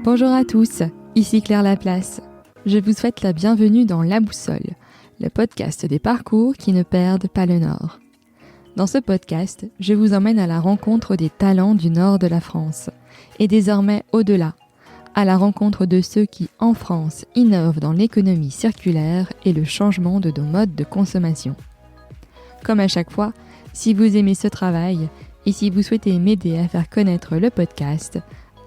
Bonjour à tous, ici Claire Laplace. Je vous souhaite la bienvenue dans La Boussole, le podcast des parcours qui ne perdent pas le nord. Dans ce podcast, je vous emmène à la rencontre des talents du nord de la France, et désormais au-delà, à la rencontre de ceux qui, en France, innovent dans l'économie circulaire et le changement de nos modes de consommation. Comme à chaque fois, si vous aimez ce travail et si vous souhaitez m'aider à faire connaître le podcast,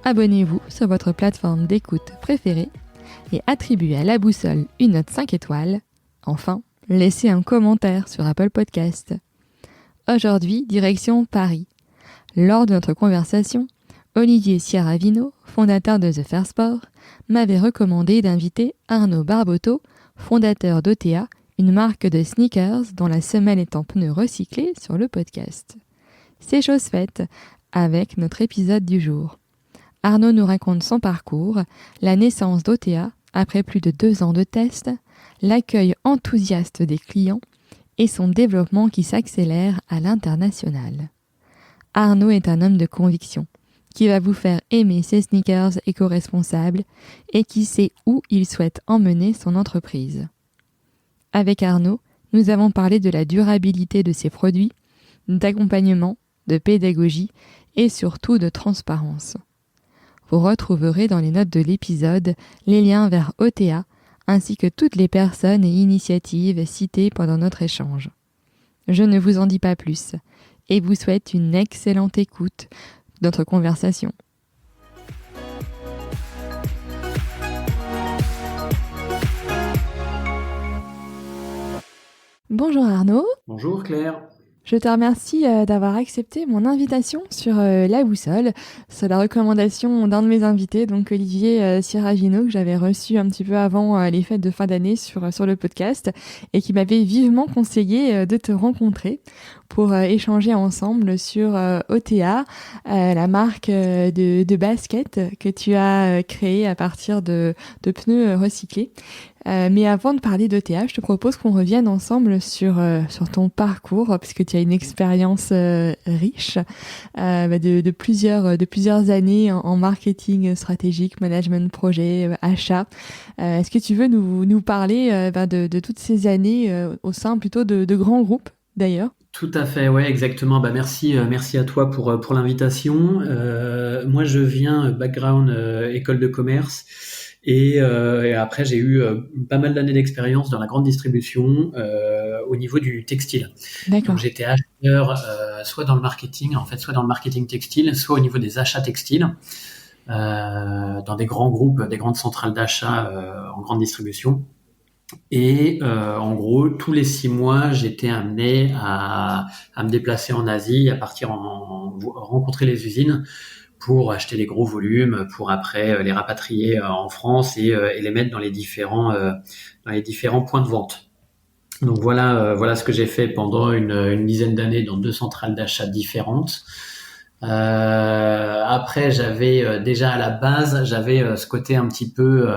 abonnez-vous sur votre plateforme d'écoute préférée et attribuez à La Boussole une note 5 étoiles. Enfin, laissez un commentaire sur Apple Podcast. Aujourd'hui, direction Paris. Lors de notre conversation, Olivier Ciaravino, fondateur de The Fair Sport, m'avait recommandé d'inviter Arnaud Barboteau, fondateur d'OTA, une marque de sneakers dont la semelle est en pneus recyclés, sur le podcast. C'est chose faite avec notre épisode du jour. Arnaud nous raconte son parcours, la naissance d'OTA après plus de 2 ans de tests, l'accueil enthousiaste des clients et son développement qui s'accélère à l'international. Arnaud est un homme de conviction qui va vous faire aimer ses sneakers éco-responsables et qui sait où il souhaite emmener son entreprise. Avec Arnaud, nous avons parlé de la durabilité de ses produits, d'accompagnement, de pédagogie et surtout de transparence. Vous retrouverez dans les notes de l'épisode les liens vers OTA ainsi que toutes les personnes et initiatives citées pendant notre échange. Je ne vous en dis pas plus et vous souhaite une excellente écoute de notre conversation. Bonjour Arnaud. Bonjour Claire. Je te remercie d'avoir accepté mon invitation sur La Boussole, sur la recommandation d'un de mes invités, donc Olivier Ciaravino, que j'avais reçu un petit peu avant les fêtes de fin d'année sur le podcast et qui m'avait vivement conseillé de te rencontrer pour échanger ensemble sur OTA, la marque de basket que tu as créée à partir de pneus recyclés. Mais avant de parler d'OTA, je te propose qu'on revienne ensemble sur ton parcours, puisque tu as une expérience riche de plusieurs années en marketing stratégique, management projet, achat. Est-ce que tu veux nous parler de toutes ces années au sein plutôt de grands groupes d'ailleurs? Tout à fait, ouais, exactement. Merci à toi pour l'invitation. Moi, je viens background école de commerce. Et après, j'ai eu pas mal d'années d'expérience dans la grande distribution au niveau du textile. D'accord. Donc, j'étais acheteur soit dans le marketing, soit dans le marketing textile, soit au niveau des achats textiles, dans des grands groupes, des grandes centrales d'achat en grande distribution. Et en gros, tous les 6 mois, j'étais amené à me déplacer en Asie, à partir rencontrer les usines pour acheter des gros volumes, pour après les rapatrier en France et les mettre dans les différents points de vente. Donc voilà ce que j'ai fait pendant une dizaine d'années dans 2 centrales d'achat différentes. Après, j'avais déjà à la base, ce côté un petit peu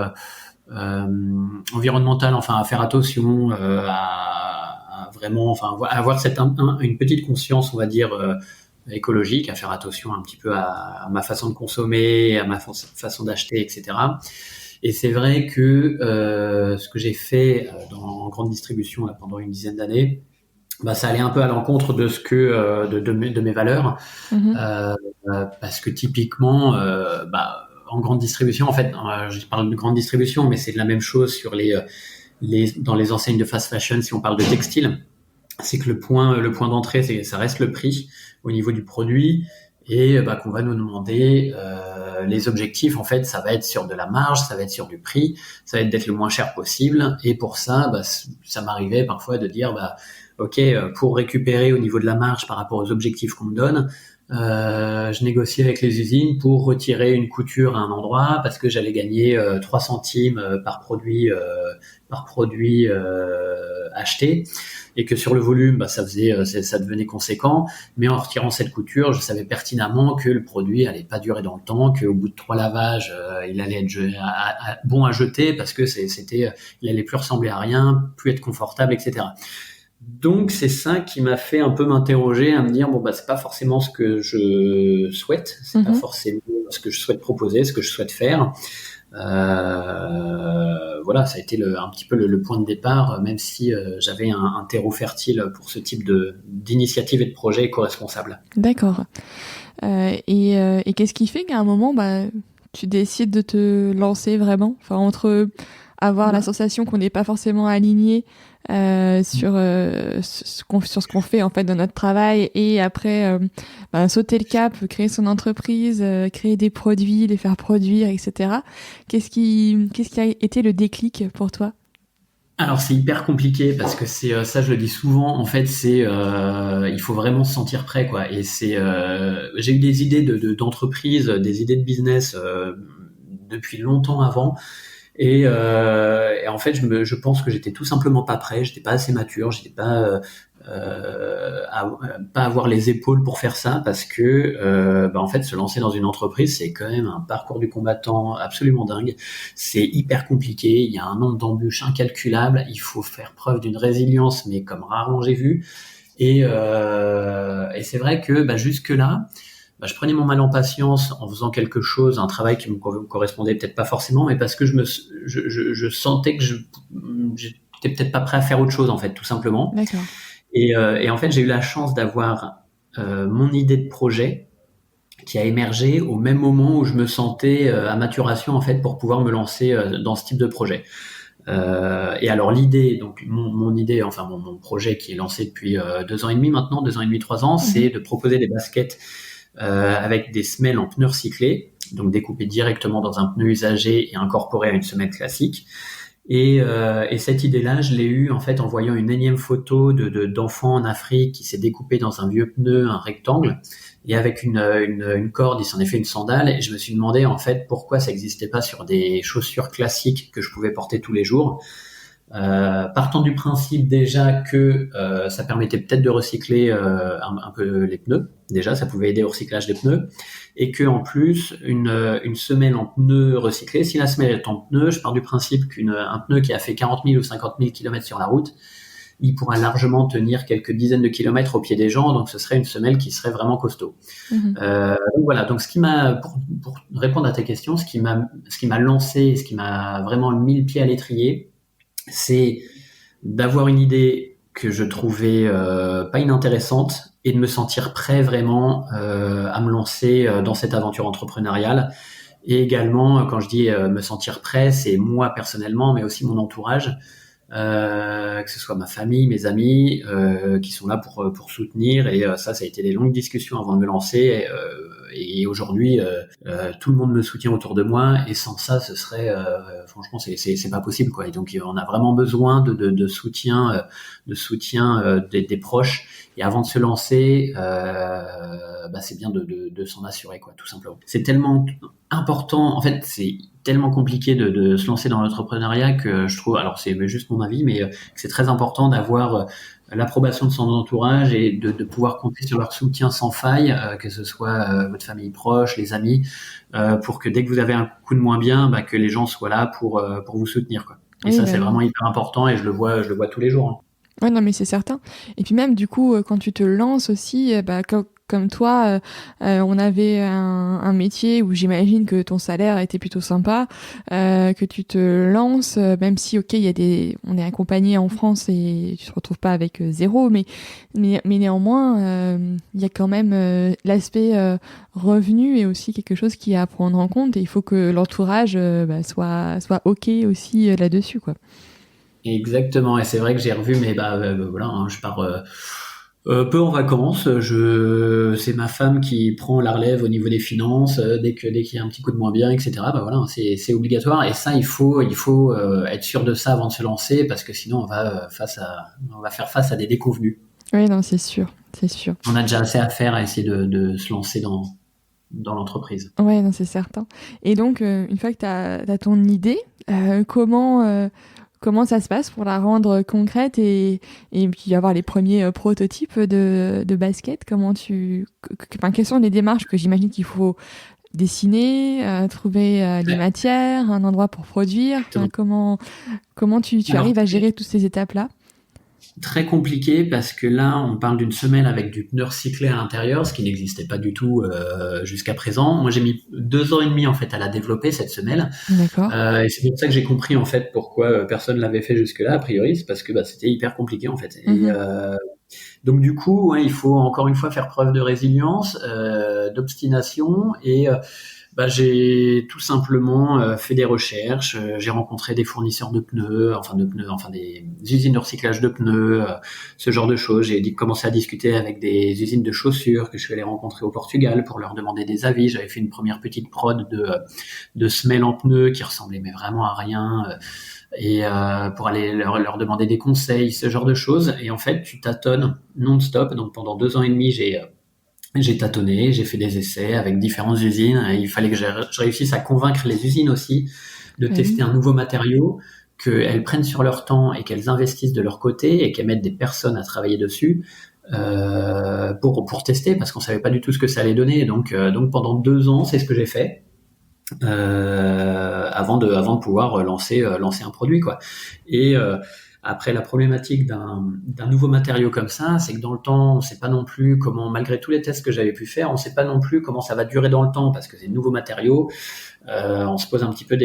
environnemental, à faire attention, à vraiment, avoir une petite conscience, on va dire, écologique, à faire attention un petit peu à ma façon de consommer, à ma façon d'acheter, etc. Et c'est vrai que ce que j'ai fait en grande distribution là, pendant une dizaine d'années, ça allait un peu à l'encontre de ce que de mes valeurs, parce que typiquement, en grande distribution, je parle de grande distribution, mais c'est de la même chose sur dans les enseignes de fast fashion. Si on parle de textile, c'est que le point d'entrée, ça reste le prix au niveau du produit, et qu'on va nous demander les objectifs. En fait, ça va être sur de la marge, ça va être sur du prix, ça va être d'être le moins cher possible. Et pour ça, ça m'arrivait parfois de dire, ok, pour récupérer au niveau de la marge par rapport aux objectifs qu'on me donne, je négocie avec les usines pour retirer une couture à un endroit parce que j'allais gagner 3 centimes par produit acheté, et que sur le volume, ça devenait conséquent. Mais en retirant cette couture, je savais pertinemment que le produit allait pas durer dans le temps, qu'au bout de 3 lavages, il allait être bon à jeter parce que il allait plus ressembler à rien, plus être confortable, etc. Donc c'est ça qui m'a fait un peu m'interroger, à me dire c'est pas forcément ce que je souhaite, c'est pas forcément ce que je souhaite proposer, ce que je souhaite faire. Voilà, ça a été un petit peu le point de départ, même si j'avais un terreau fertile pour ce type d'initiative et de projet éco-responsable. D'accord. Et qu'est-ce qui fait qu'à un moment, tu décides de te lancer vraiment, enfin, entre avoir la sensation qu'on n'est pas forcément aligné sur ce qu'on fait en fait dans notre travail, et après sauter le cap, créer son entreprise, créer des produits, les faire produire, etc. Qu'est-ce qui a été le déclic pour toi? Alors c'est hyper compliqué parce que c'est ça, je le dis souvent, en fait c'est il faut vraiment se sentir prêt, quoi. Et j'ai eu des idées d'entreprise, des idées de business depuis longtemps avant. Et en fait, je pense que j'étais tout simplement pas prêt, j'étais pas assez mature, j'étais pas pas avoir les épaules pour faire ça, parce que en fait, se lancer dans une entreprise, c'est quand même un parcours du combattant absolument dingue. C'est hyper compliqué, il y a un nombre d'embûches incalculable, il faut faire preuve d'une résilience, mais comme rarement j'ai vu. Et c'est vrai que jusque là, je prenais mon mal en patience en faisant quelque chose, un travail qui me correspondait peut-être pas forcément, mais parce que je sentais que j'étais peut-être pas prêt à faire autre chose, en fait, tout simplement. D'accord. Et en fait, j'ai eu la chance d'avoir mon idée de projet qui a émergé au même moment où je me sentais à maturation, en fait, pour pouvoir me lancer dans ce type de projet. Et alors l'idée, donc mon idée, enfin mon projet qui est lancé depuis 2 ans et demi maintenant, 2 ans et demi, 3 ans, c'est de proposer des baskets avec des semelles en pneus recyclés, donc découpées directement dans un pneu usagé et incorporées à une semelle classique. Et cette idée-là, je l'ai eue en fait en voyant une énième photo d'enfants en Afrique qui s'est découpé dans un vieux pneu, un rectangle, et avec une corde, il s'en est fait une sandale. Et je me suis demandé en fait pourquoi ça n'existait pas sur des chaussures classiques que je pouvais porter tous les jours. Partant du principe déjà que ça permettait peut-être de recycler un peu les pneus, déjà ça pouvait aider au recyclage des pneus, et que en plus une semelle en pneu recyclé, si la semelle est en pneu, je pars du principe qu'un pneu qui a fait 40 000 ou 50 000 kilomètres sur la route, il pourra largement tenir quelques dizaines de kilomètres au pied des gens, donc ce serait une semelle qui serait vraiment costaud. Donc voilà, donc pour répondre à ta question, ce qui m'a lancé, ce qui m'a vraiment mis le pied à l'étrier, c'est d'avoir une idée que je trouvais pas inintéressante et de me sentir prêt vraiment à me lancer dans cette aventure entrepreneuriale. Et également, quand je dis me sentir prêt, c'est moi personnellement, mais aussi mon entourage, que ce soit ma famille, mes amis, qui sont là pour soutenir. Et ça a été des longues discussions avant de me lancer. Et aujourd'hui, tout le monde me soutient autour de moi, et sans ça, ce serait franchement, c'est pas possible, quoi. Et donc, on a vraiment besoin de soutien, des proches. Et avant de se lancer, c'est bien de s'en assurer, quoi, tout simplement. C'est tellement important. En fait, c'est tellement compliqué de se lancer dans l'entrepreneuriat que je trouve, alors c'est juste mon avis, mais que c'est très important d'avoir l'approbation de son entourage et de pouvoir compter sur leur soutien sans faille, que ce soit votre famille proche, les amis, pour que dès que vous avez un coup de moins bien, que les gens soient là pour vous soutenir, quoi. Et oui, ça, c'est vraiment hyper important, et je le vois tous les jours, hein. Ouais, non, mais c'est certain. Et puis même, du coup, quand tu te lances aussi, comme toi, on avait un métier où j'imagine que ton salaire était plutôt sympa, que tu te lances, même si, ok, on est accompagné en France et tu te retrouves pas avec zéro, mais néanmoins, il y a quand même l'aspect revenu est aussi quelque chose qui est à prendre en compte, et il faut que l'entourage soit ok aussi là-dessus, quoi. Exactement, et c'est vrai que j'ai revu, mais voilà, hein, je pars peu en vacances. C'est ma femme qui prend la relève au niveau des finances dès qu'il y a un petit coup de moins bien, etc. Voilà, c'est obligatoire, et ça il faut être sûr de ça avant de se lancer, parce que sinon on va faire face à des déconvenus. Oui, non, c'est sûr. On a déjà assez à faire à essayer de se lancer dans l'entreprise. Ouais, non, c'est certain. Et donc, une fois que t'as ton idée, comment ça se passe pour la rendre concrète et puis avoir les premiers prototypes de basket? Quelles sont les démarches que j'imagine qu'il faut dessiner, trouver les matières, un endroit pour produire? Comment tu arrives à gérer toutes ces étapes-là? Très compliqué parce que là, on parle d'une semelle avec du pneu recyclé à l'intérieur, ce qui n'existait pas du tout jusqu'à présent. Moi, j'ai mis 2 ans et demi en fait à la développer cette semelle, D'accord. et c'est pour ça que j'ai compris en fait pourquoi personne l'avait fait jusque-là. A priori, c'est parce que c'était hyper compliqué en fait. Et Mhm. donc du coup, ouais, il faut encore une fois faire preuve de résilience, d'obstination et j'ai tout simplement fait des recherches. J'ai rencontré des fournisseurs de pneus, enfin des usines de recyclage de pneus, ce genre de choses. Commencé à discuter avec des usines de chaussures que je suis allé rencontrer au Portugal pour leur demander des avis. J'avais fait une première petite prod de semelles en pneus qui ressemblait mais vraiment à rien. Et pour aller leur demander des conseils, ce genre de choses. Et en fait, tu tâtonnes non-stop. Donc pendant 2 ans et demi, j'ai tâtonné, j'ai fait des essais avec différentes usines. Et il fallait que je réussisse à convaincre les usines aussi de Bah oui. tester un nouveau matériau, qu'elles prennent sur leur temps et qu'elles investissent de leur côté et qu'elles mettent des personnes à travailler dessus pour tester parce qu'on savait pas du tout ce que ça allait donner. Donc pendant 2 ans, c'est ce que j'ai fait. Avant de pouvoir lancer un produit quoi. Et après la problématique d'un nouveau matériau comme ça, c'est que dans le temps, on sait pas non plus comment, malgré tous les tests que j'avais pu faire, on sait pas non plus comment ça va durer dans le temps parce que c'est de nouveaux matériaux. On se pose un petit peu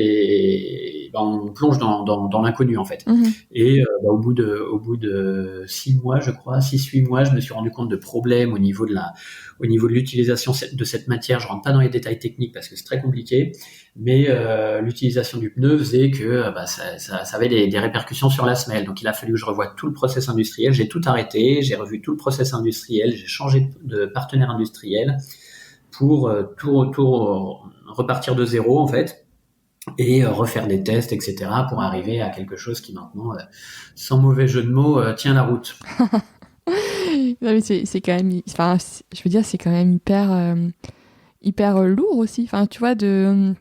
on plonge dans l'inconnu en fait. Mhm. Et au bout de 6 mois, je crois, 6-8 mois, je me suis rendu compte de problèmes au niveau de l'utilisation de cette matière. Je rentre pas dans les détails techniques parce que c'est très compliqué, mais l'utilisation du pneu faisait que ça avait des répercussions sur la semelle. Donc il a fallu que je revoie tout le process industriel. J'ai tout arrêté, j'ai revu tout le process industriel, j'ai changé de partenaire industriel pour tout repartir de zéro en fait et refaire des tests, etc. pour arriver à quelque chose qui maintenant, sans mauvais jeu de mots, tient la route. Non, mais c'est quand même, enfin, je veux dire, c'est quand même hyper lourd aussi. Enfin, tu vois, de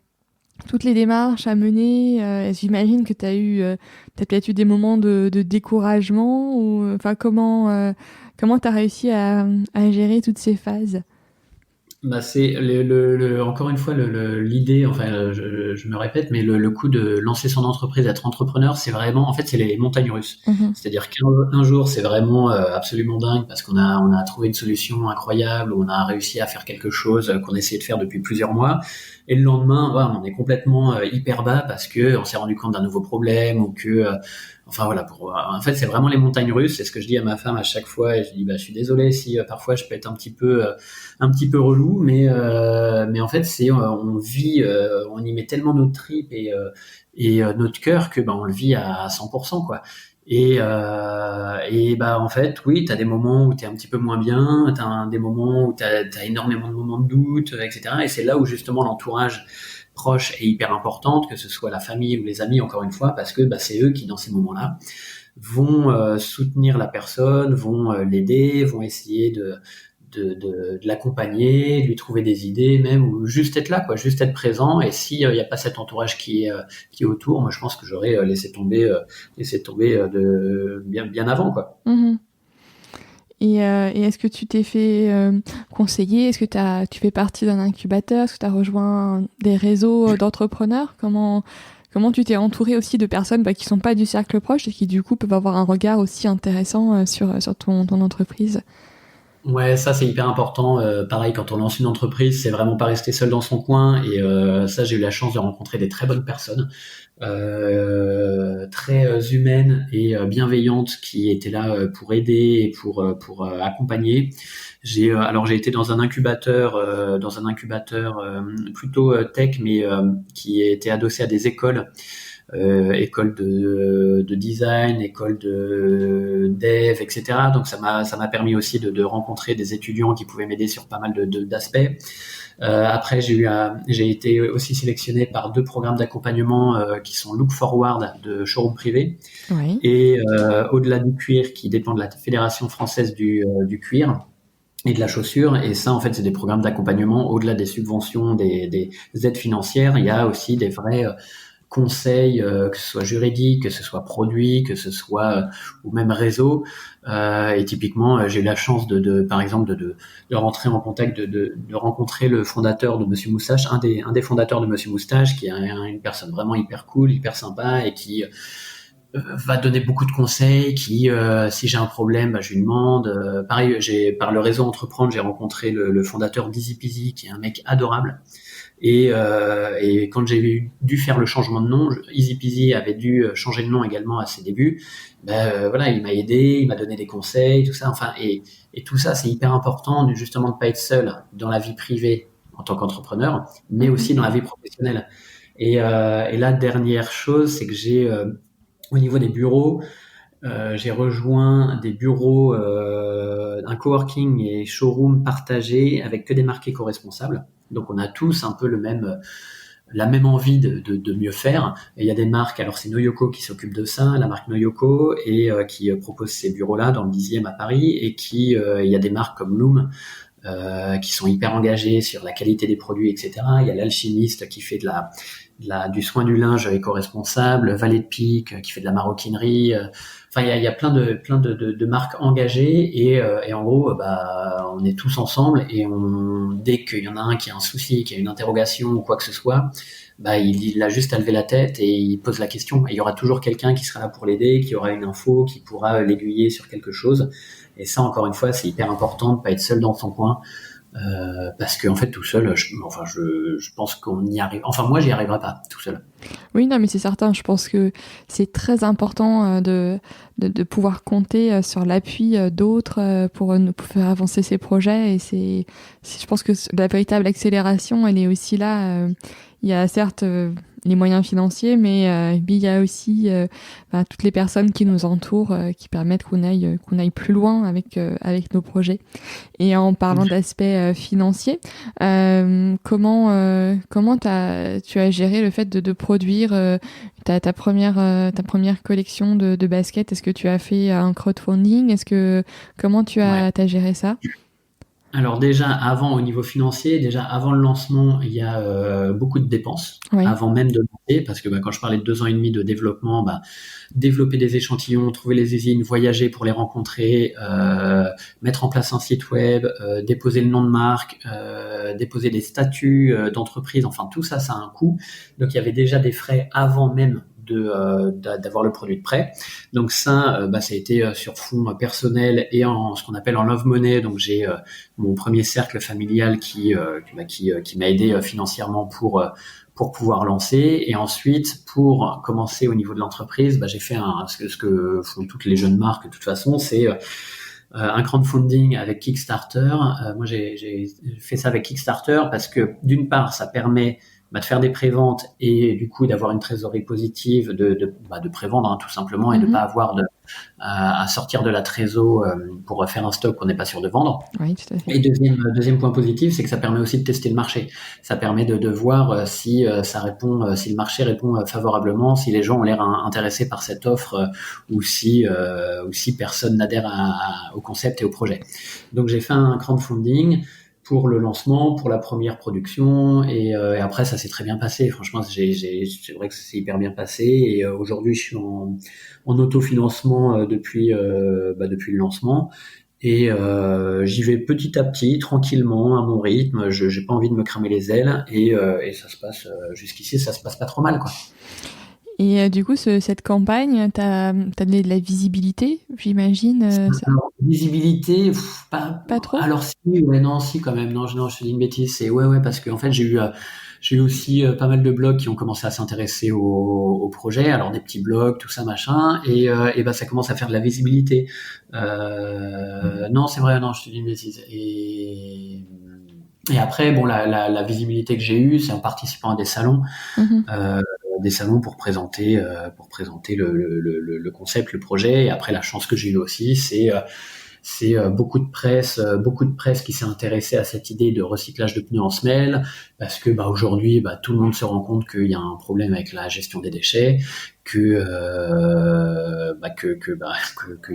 toutes les démarches à mener, j'imagine que t'as peut-être eu des moments de découragement ou, enfin, comment t'as réussi à gérer toutes ces phases? C'est encore une fois l'idée, enfin je me répète, mais le coup de lancer son entreprise, d'être entrepreneur, c'est vraiment, en fait, c'est les montagnes russes. Mhm. C'est-à-dire qu'un jour, c'est vraiment absolument dingue parce qu'on a trouvé une solution incroyable, on a réussi à faire quelque chose qu'on essayait de faire depuis plusieurs mois. Et le lendemain, ouais, on est complètement hyper bas parce que on s'est rendu compte d'un nouveau problème ou que enfin voilà, en fait, c'est vraiment les montagnes russes. C'est ce que je dis à ma femme à chaque fois. Et je dis, je suis désolé si parfois je peux être un petit peu relou, mais en fait, on vit, on y met tellement notre tripes et notre cœur que on le vit à 100% quoi. En fait, oui, t'as des moments où t'es un petit peu moins bien, des moments où t'as énormément de moments de doute, etc. Et c'est là où justement l'entourage proche est hyper importante, que ce soit la famille ou les amis, encore une fois, parce que c'est eux qui, dans ces moments-là, vont soutenir la personne, vont l'aider, vont essayer de l'accompagner, de lui trouver des idées même, ou juste être là, quoi, juste être présent. Et s'il n'y a pas cet entourage qui est autour, moi je pense que j'aurais laissé tomber de bien avant, quoi. Mhm. Et est-ce que tu t'es fait conseiller? Est-ce que tu fais partie d'un incubateur? Est-ce que tu as rejoint des réseaux d'entrepreneurs? Comment tu t'es entouré aussi de personnes qui sont pas du cercle proche et qui du coup peuvent avoir un regard aussi intéressant sur ton entreprise? Ouais, ça c'est hyper important. Pareil, quand on lance une entreprise, c'est vraiment pas rester seul dans son coin. Et ça, j'ai eu la chance de rencontrer des très bonnes personnes, très humaines et bienveillantes, qui étaient là pour aider et pour accompagner. J'ai été dans un incubateur plutôt tech, mais qui était adossé à des écoles. École de design, école de dev, etc. Donc ça m'a permis aussi de rencontrer des étudiants qui pouvaient m'aider sur pas mal d'aspects. Après, j'ai été aussi sélectionné par 2 programmes d'accompagnement qui sont Look Forward de showroom privé Oui. et Au-delà du cuir, qui dépend de la Fédération française du cuir et de la chaussure. Et ça, en fait, c'est des programmes d'accompagnement au-delà des subventions, des aides financières. Il y a aussi des vrais conseils, que ce soit juridique, que ce soit produit, que ce soit ou même réseau. Et typiquement, j'ai eu la chance par exemple, de rentrer en contact, de rencontrer le fondateur de Monsieur Moustache, un des fondateurs de Monsieur Moustache, qui est une personne vraiment hyper cool, hyper sympa et qui va donner beaucoup de conseils, qui, si j'ai un problème, bah, je lui demande. Pareil, par le réseau Entreprendre, j'ai rencontré le fondateur d'Easy Peasy, qui est un mec adorable. Et quand j'ai dû faire le changement de nom, Easy Peasy avait dû changer de nom également à ses débuts. Voilà, il m'a aidé, il m'a donné des conseils, tout ça. Enfin, et tout ça, c'est hyper important, justement, de pas être seul dans la vie privée en tant qu'entrepreneur, mais aussi dans la vie professionnelle. Et la dernière chose, c'est que au niveau des bureaux, j'ai rejoint des bureaux, un coworking et showroom partagés avec que des marques éco-responsables. Donc on a tous un peu la même envie de mieux faire. Et il y a des marques, alors c'est Noyoko qui s'occupe de ça, la marque Noyoko, et qui propose ces bureaux-là dans le 10e à Paris, et il y a des marques comme Loom, qui sont hyper engagées sur la qualité des produits, etc. Il y a l'Alchimiste qui fait du soin du linge éco-responsable, Vallée de Pique qui fait de la maroquinerie. Enfin, il y a plein de marques engagées, et en gros, on est tous ensemble, et dès qu'il y en a un qui a un souci, qui a une interrogation ou quoi que ce soit, il a juste à lever la tête et il pose la question. Et il y aura toujours quelqu'un qui sera là pour l'aider, qui aura une info, qui pourra l'aiguiller sur quelque chose. Et ça, encore une fois, c'est hyper important de pas être seul dans son coin, parce que en fait, tout seul, je pense qu'on y arrive. Enfin, moi, j'y arriverai pas tout seul. Oui, non, mais c'est certain. Je pense que c'est très important de pouvoir compter sur l'appui d'autres pour faire avancer ses projets. Et je pense que la véritable accélération, elle est aussi là. Il y a certes les moyens financiers, mais il y a aussi toutes les personnes qui nous entourent, qui permettent qu'on aille plus loin avec nos projets. Et en parlant d'aspect financier, comment tu as géré le fait de produire ta première collection de baskets? Est-ce que tu as fait un crowdfunding? Comment t'as géré ça? Alors déjà, au niveau financier, avant le lancement, il y a beaucoup de dépenses, Oui. avant même de lancer, parce que quand je parlais de 2 ans et demi de développement, développer des échantillons, trouver les usines, voyager pour les rencontrer, mettre en place un site web, déposer le nom de marque, déposer des statuts d'entreprise, enfin tout ça, ça a un coût. Donc il y avait déjà des frais avant même d'avoir le produit de prêt. Donc ça a été sur fonds personnels et ce qu'on appelle en love money. Donc j'ai mon premier cercle familial qui m'a aidé financièrement pour pouvoir lancer. Et ensuite, pour commencer au niveau de l'entreprise, j'ai fait ce que font toutes les jeunes marques de toute façon, c'est un crowdfunding avec Kickstarter. Moi, j'ai fait ça avec Kickstarter parce que d'une part, ça permet de faire des préventes et du coup d'avoir une trésorerie positive, de prévendre tout simplement, et de pas avoir à sortir de la trésor pour faire un stock qu'on n'est pas sûr de vendre. Oui, tout à fait. Et deuxième point positif, c'est que ça permet aussi de tester le marché. Ça permet de voir si ça répond, si le marché répond favorablement, si les gens ont l'air intéressés par cette offre, ou si personne n'adhère au concept et au projet. Donc j'ai fait un crowdfunding pour le lancement, pour la première production, et après ça s'est très bien passé. Franchement, c'est vrai que ça s'est hyper bien passé, et aujourd'hui je suis en autofinancement depuis le lancement, et j'y vais petit à petit, tranquillement, à mon rythme. J'ai pas envie de me cramer les ailes, et ça se passe jusqu'ici, ça se passe pas trop mal, quoi. Et du coup, cette campagne, t'as donné de la visibilité, j'imagine. Alors, visibilité, pas trop. Alors si, non, si quand même. Non, je te dis une bêtise. C'est ouais, parce qu'en fait j'ai eu aussi pas mal de blogs qui ont commencé à s'intéresser au projet. Alors des petits blogs, tout ça, machin, et ça commence à faire de la visibilité. Non, c'est vrai. Non, je te dis une bêtise. Et après, la visibilité que j'ai eue, c'est en participant à des salons. Des salons pour présenter le concept, le projet. Et après, la chance que j'ai eue aussi, c'est beaucoup de presse qui s'est intéressée à cette idée de recyclage de pneus en semelle, parce que aujourd'hui, tout le monde se rend compte qu'il y a un problème avec la gestion des déchets, qu'il y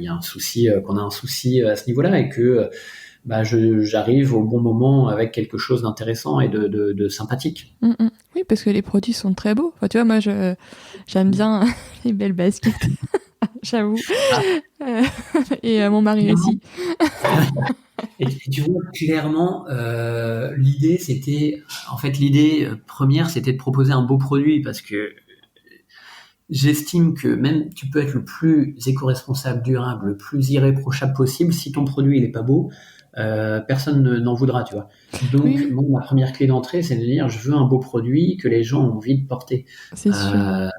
a un souci, qu'on a un souci à ce niveau-là, et que j'arrive au bon moment avec quelque chose d'intéressant et de sympathique. Oui, parce que les produits sont très beaux. Enfin, tu vois, moi, j'aime bien les belles baskets, j'avoue. Et mon mari aussi. Et tu vois, clairement, l'idée première, c'était de proposer un beau produit, parce que j'estime que même tu peux être le plus éco-responsable, durable, le plus irréprochable possible, si ton produit il est pas beau, personne n'en voudra, tu vois. Donc, Oui, moi, ma première clé d'entrée, c'est de dire, je veux un beau produit que les gens ont envie de porter. c'est sûr. Euh,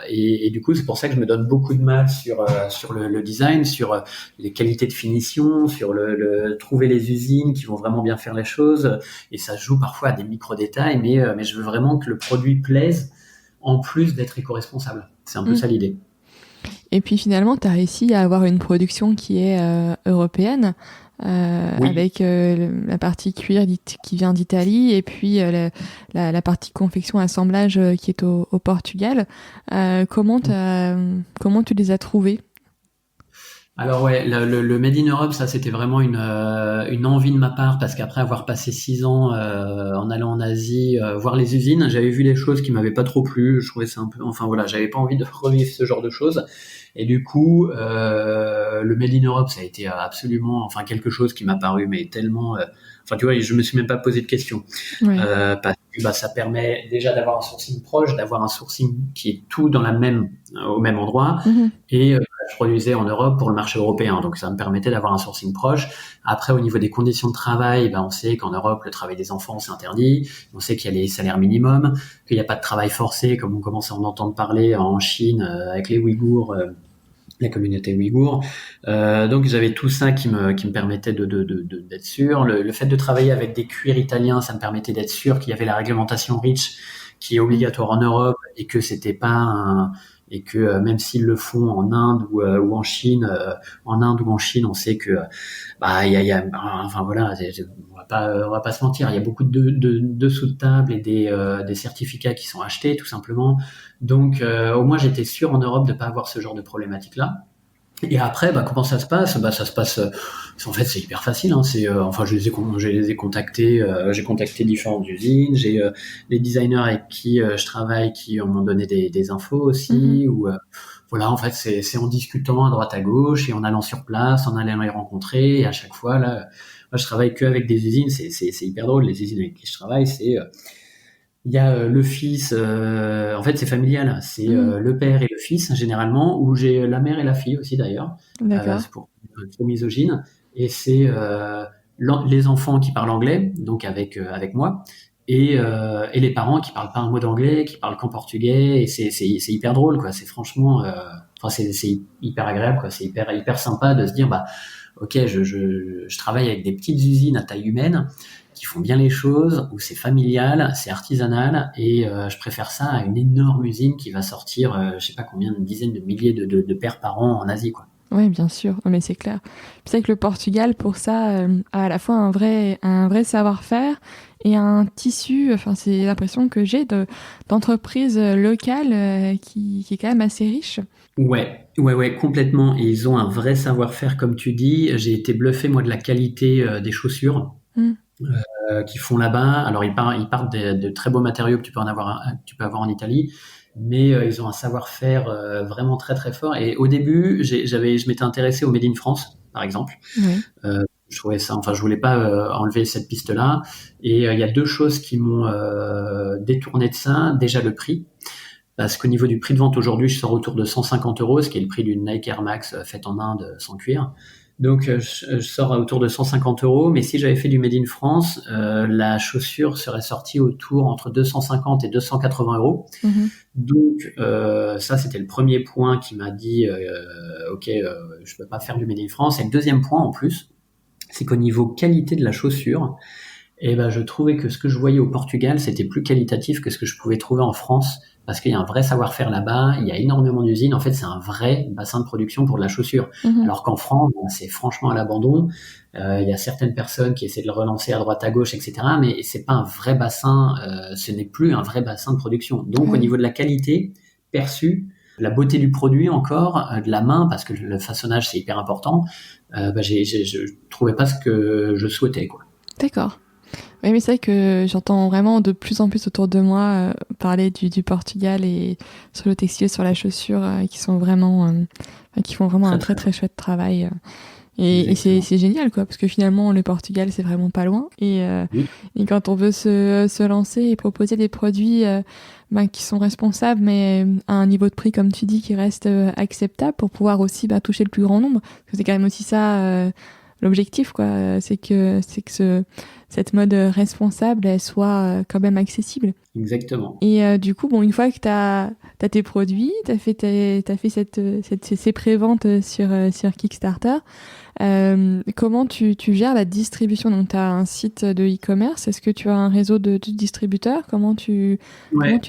et du coup, c'est pour ça que je me donne beaucoup de mal sur le design, sur les qualités de finition, sur trouver les usines qui vont vraiment bien faire les choses. Et ça se joue parfois à des micro-détails, mais je veux vraiment que le produit plaise en plus d'être éco-responsable. C'est un peu Mm. ça l'idée. Et puis finalement, tu as réussi à avoir une production qui est européenne, Oui. avec la partie cuir qui vient d'Italie et puis la partie confection assemblage qui est au Portugal. Comment tu les as trouvés? Alors ouais, le Made in Europe, ça c'était vraiment une envie de ma part parce qu'après avoir passé 6 ans en allant en Asie, voir les usines, j'avais vu des choses qui m'avaient pas trop plu. Je trouvais ça un peu, enfin voilà, j'avais pas envie de revivre ce genre de choses. Et du coup, le Made in Europe, ça a été absolument, enfin quelque chose qui m'a paru mais tellement, enfin tu vois, je me suis même pas posé de questions. Ouais. Parce que bah, ça permet déjà d'avoir un sourcing proche, d'avoir un sourcing qui est tout dans au même endroit. Mhm. Et je produisais en Europe pour le marché européen, donc ça me permettait d'avoir un sourcing proche. Après, au niveau des conditions de travail, ben, on sait qu'en Europe, le travail des enfants, c'est interdit. On sait qu'il y a les salaires minimums, qu'il n'y a pas de travail forcé, comme on commence à en entendre parler en Chine avec les Ouïghours, la communauté ouïghour. Donc j'avais tout ça qui me permettait d'être sûr. Le fait de travailler avec des cuirs italiens, ça me permettait d'être sûr qu'il y avait la réglementation REACH qui est Mhm. obligatoire en Europe et que c'était pas et que même s'ils le font en Inde ou en Chine, on sait que bah enfin voilà, on va pas se mentir, il y a beaucoup de sous de table et des certificats qui sont achetés tout simplement. Donc au moins j'étais sûr en Europe de pas avoir ce genre de problématique là. Et après, bah, comment ça se passe? Bah, ça se passe. En fait, c'est hyper facile. Hein. Enfin, je les ai contactés. J'ai contacté différentes usines. J'ai les designers avec qui je travaille qui m'ont donné des infos Mhm. aussi. Ou voilà, en fait, c'est en discutant à droite à gauche et en allant sur place, en allant les rencontrer. Et à chaque fois, là, moi, je travaille que avec des usines. C'est hyper drôle. Les usines avec qui je travaille, il y a le fils, en fait c'est familial, c'est Mhm. le père et le fils généralement, ou j'ai la mère et la fille aussi d'ailleurs, D'accord. c'est pour trop misogyne, et c'est les enfants qui parlent anglais, donc avec moi, et les parents qui parlent pas un mot d'anglais, qui parlent qu'en portugais, et c'est hyper drôle quoi, c'est franchement, enfin c'est hyper agréable quoi, c'est hyper sympa de se dire bah ok je travaille avec des petites usines à taille humaine qui font bien les choses, où c'est familial, c'est artisanal, et je préfère ça à une énorme usine qui va sortir, je sais pas combien, une dizaine de milliers de paires par an en Asie, quoi. Oui, bien sûr, mais c'est clair. C'est que le Portugal, pour ça, a à la fois un vrai savoir-faire et un tissu, enfin, c'est l'impression que j'ai d'entreprises locales qui est quand même assez riche. Ouais, complètement. Et ils ont un vrai savoir-faire, comme tu dis. J'ai été bluffé, moi, de la qualité des chaussures Mm. qu'ils font là-bas. Alors, ils partent de très beaux matériaux que tu peux avoir en Italie, mais ils ont un savoir-faire vraiment très, très fort. Et au début, je m'étais intéressé au Made in France, par exemple. Oui. Je trouvais ça, enfin, je voulais pas enlever cette piste-là. Et il y a deux choses qui m'ont détourné de ça. Déjà, le prix. Parce qu'au niveau du prix de vente aujourd'hui, je sors autour de 150 euros, ce qui est le prix d'une Nike Air Max faite en Inde sans cuir. Donc je sors autour de 150 euros, mais si j'avais fait du Made in France, la chaussure serait sortie autour entre 250 et 280 euros. Mhm. Donc ça, c'était le premier point qui m'a dit, ok, je peux pas faire du Made in France. Et le deuxième point en plus, c'est qu'au niveau qualité de la chaussure, et ben, je trouvais que ce que je voyais au Portugal, c'était plus qualitatif que ce que je pouvais trouver en France, parce qu'il y a un vrai savoir-faire là-bas, il y a énormément d'usines. En fait, c'est un vrai bassin de production pour de la chaussure. Mhm. Alors qu'en France, ben, c'est franchement à l'abandon. Il y a certaines personnes qui essaient de le relancer à droite à gauche, etc. Mais c'est pas un vrai bassin. Ce n'est plus un vrai bassin de production. Donc, au Ouais. niveau de la qualité perçue, la beauté du produit encore, de la main, parce que le façonnage c'est hyper important. Ben, je trouvais pas ce que je souhaitais, quoi. D'accord. Oui, mais c'est vrai que j'entends vraiment de plus en plus autour de moi parler du Portugal et sur le textile, sur la chaussure, qui font vraiment un Très très très très chouette travail. Et c'est génial, quoi, parce que finalement, le Portugal, c'est vraiment pas loin. Oui. Et quand on veut se lancer et proposer des produits qui sont responsables, mais à un niveau de prix, comme tu dis, qui reste acceptable pour pouvoir aussi toucher le plus grand nombre. Parce que c'est quand même aussi ça l'objectif, quoi. C'est que cette mode responsable, elle soit quand même accessible. Exactement. Et du coup, une fois que tu as tes produits, tu as fait ces préventes sur Kickstarter, comment tu gères la distribution? Donc, tu as un site de e-commerce. Est-ce que tu as un réseau de distributeurs? Comment tu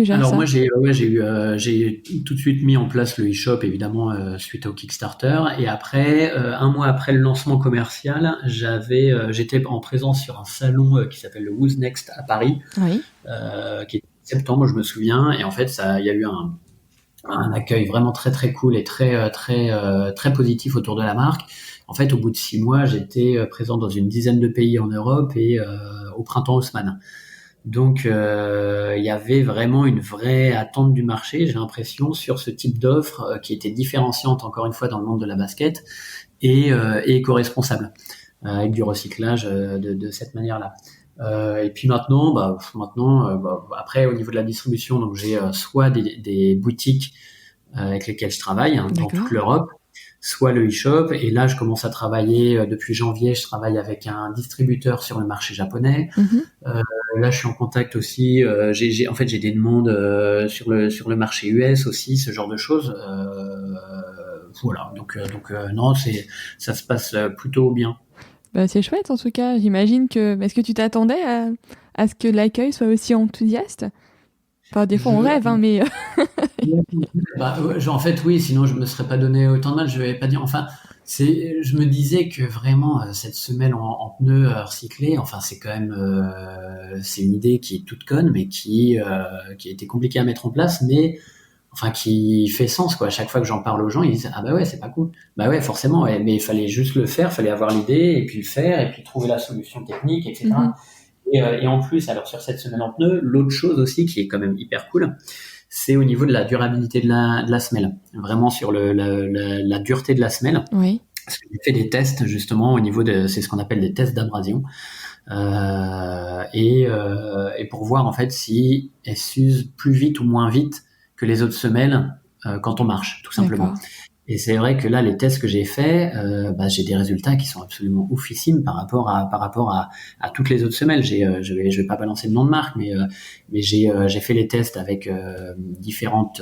gères Alors ça? moi j'ai tout de suite mis en place le e-shop évidemment suite au Kickstarter et après un mois après le lancement commercial j'étais en présence sur un salon qui s'appelle le Who's Next à Paris Oui. qui était en septembre je me souviens et en fait il y a eu un accueil vraiment très très cool et très positif autour de la marque. En fait, au bout de 6 mois, j'étais présent dans une dizaine de pays en Europe et au printemps Haussmann. Donc, il y avait vraiment une vraie attente du marché, j'ai l'impression, sur ce type d'offre qui était différenciante, encore une fois, dans le monde de la basket et éco-responsable, avec du recyclage de cette manière-là. Et puis maintenant, après, au niveau de la distribution, donc j'ai soit des boutiques avec lesquelles je travaille dans toute l'Europe, soit le e-shop. Et là, je commence à travailler depuis janvier. Je travaille avec un distributeur sur le marché japonais. Là, je suis en contact aussi. En fait, j'ai des demandes sur le marché US aussi, ce genre de choses. Voilà. Donc non, ça se passe plutôt bien. C'est chouette en tout cas. J'imagine que. Est-ce que tu t'attendais à ce que l'accueil soit aussi enthousiaste? Enfin, des fois on rêve, mais. En fait, oui. Sinon, je me serais pas donné autant de mal. Je vais pas dire. Enfin, je me disais que vraiment cette semelle en pneus recyclés. Enfin, c'est quand même. C'est une idée qui est toute conne, mais qui a été compliquée à mettre en place, mais. Enfin, qui fait sens, quoi. À chaque fois que j'en parle aux gens, ils disent, ah bah ouais, c'est pas cool. Bah ouais, forcément, ouais, mais il fallait juste le faire, fallait avoir l'idée, et puis le faire, et puis trouver la solution technique, etc. Et en plus, alors sur cette semaine en pneus, l'autre chose aussi qui est quand même hyper cool, c'est au niveau de la durabilité de la semelle. Vraiment sur la dureté de la semelle. Oui. Parce que j'ai fait des tests, justement, au niveau c'est ce qu'on appelle des tests d'abrasion. Et pour voir, en fait, si elles s'usent plus vite ou moins vite que les autres semelles quand on marche, tout simplement. D'accord. Et c'est vrai que là, les tests que j'ai faits, j'ai des résultats qui sont absolument oufissimes par rapport à toutes les autres semelles. Je vais pas balancer le nom de marque, mais j'ai fait les tests avec différentes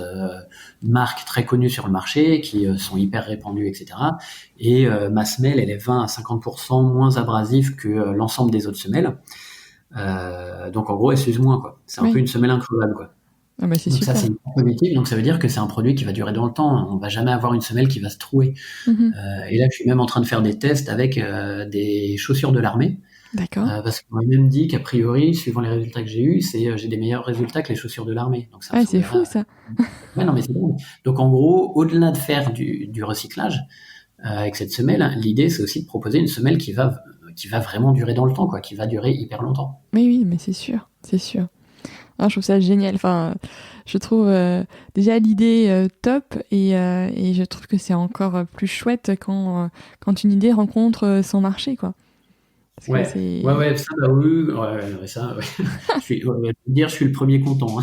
marques très connues sur le marché qui sont hyper répandues, etc. Et ma semelle, elle est 20 à 50% moins abrasive que l'ensemble des autres semelles. Donc en gros, elle s'use moins, quoi. C'est un peu une semelle increvable, quoi. Ah c'est donc super. ça, c'est une positive. Donc ça veut dire que c'est un produit qui va durer dans le temps. On va jamais avoir une semelle qui va se trouer. Et là, je suis même en train de faire des tests avec des chaussures de l'armée. D'accord. Parce qu'on m'a même dit qu'a priori, suivant les résultats que j'ai eus, j'ai des meilleurs résultats que les chaussures de l'armée. Donc ça c'est fou ça. Ouais, non, mais c'est bon. Donc en gros, au-delà de faire du recyclage avec cette semelle, l'idée c'est aussi de proposer une semelle qui va vraiment durer dans le temps, quoi, qui va durer hyper longtemps. Oui, mais c'est sûr. Je trouve ça génial. Enfin, je trouve déjà l'idée top et je trouve que c'est encore plus chouette quand une idée rencontre son marché, quoi. Ouais, ça, bah oui, ça, ouais. Je suis le premier content.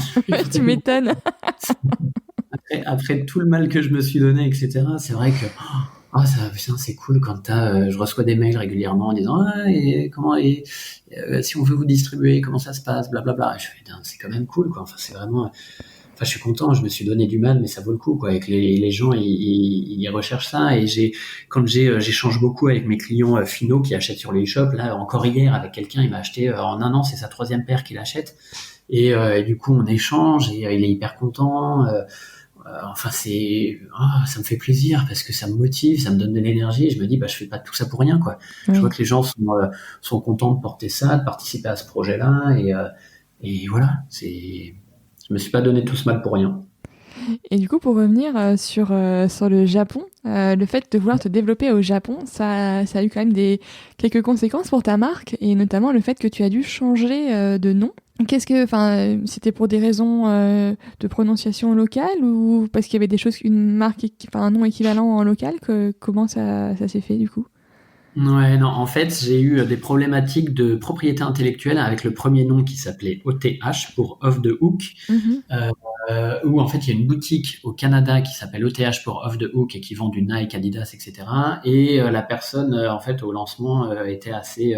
Tu m'étonnes. Après tout le mal que je me suis donné, etc., c'est vrai que putain, c'est cool quand je reçois des mails régulièrement en disant si on veut vous distribuer, comment ça se passe, blablabla. Je fais, c'est quand même cool, quoi. Enfin, c'est vraiment. Enfin, je suis content. Je me suis donné du mal, mais ça vaut le coup, quoi. Et que les gens ils recherchent ça. Et j'échange beaucoup avec mes clients finaux qui achètent sur les e-shops. Là, encore hier, avec quelqu'un, il m'a acheté en un an, c'est sa 3e paire qu'il achète. Et du coup, on échange et il est hyper content. Enfin, ça me fait plaisir parce que ça me motive, ça me donne de l'énergie. Et je me dis, je fais pas tout ça pour rien, quoi. Oui. Je vois que les gens sont contents de porter ça, de participer à ce projet-là, et voilà. Je me suis pas donné tout ce mal pour rien. Et du coup, pour revenir sur le Japon, le fait de vouloir te développer au Japon, ça a eu quand même quelques conséquences pour ta marque, et notamment le fait que tu as dû changer de nom. C'était pour des raisons de prononciation locale ou parce qu'il y avait des choses, un nom équivalent en local, comment ça s'est fait du coup? Ouais, non, en fait, j'ai eu des problématiques de propriété intellectuelle avec le premier nom qui s'appelait OTH pour Off the Hook, Mhm. euh, où en fait il y a une boutique au Canada qui s'appelle OTH pour Off the Hook et qui vend du Nike, Adidas, etc. Et la personne, en fait, au lancement, était assez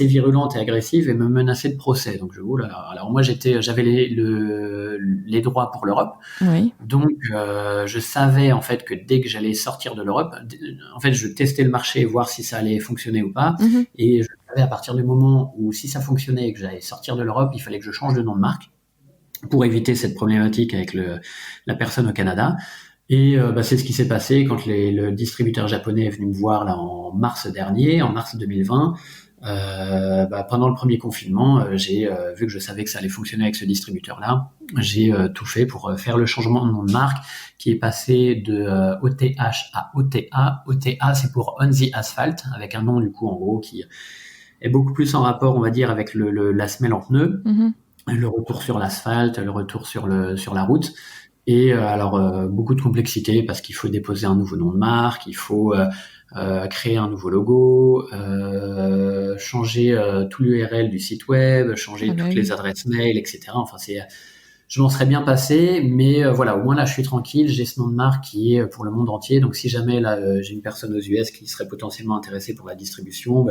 virulente et agressive et me menaçait de procès. Donc, oh là là. Alors moi, j'avais les droits pour l'Europe. Oui. Donc, je savais en fait que dès que j'allais sortir de l'Europe, en fait, je testais le marché, voir si ça allait fonctionner ou pas. Mhm. Et je savais à partir du moment où si ça fonctionnait et que j'allais sortir de l'Europe, il fallait que je change de nom de marque pour éviter cette problématique avec la personne au Canada. Et c'est ce qui s'est passé quand le distributeur japonais est venu me voir là en mars dernier, en mars 2020. Pendant le premier confinement, j'ai vu que je savais que ça allait fonctionner avec ce distributeur-là, j'ai tout fait pour faire le changement de nom de marque qui est passé de OTH à OTA. OTA, c'est pour On the Asphalt, avec un nom du coup en gros qui est beaucoup plus en rapport, on va dire, avec la semelle en pneu, Mhm. le retour sur l'asphalte, le retour sur la route. Et beaucoup de complexité parce qu'il faut déposer un nouveau nom de marque, il faut créer un nouveau logo, changer tout l'URL du site web, Ah changer bah toutes les oui. adresses mail, etc. Enfin, je m'en serais bien passé, mais voilà, au moins là, je suis tranquille. J'ai ce nom de marque qui est pour le monde entier. Donc, si jamais là, j'ai une personne aux US qui serait potentiellement intéressée pour la distribution,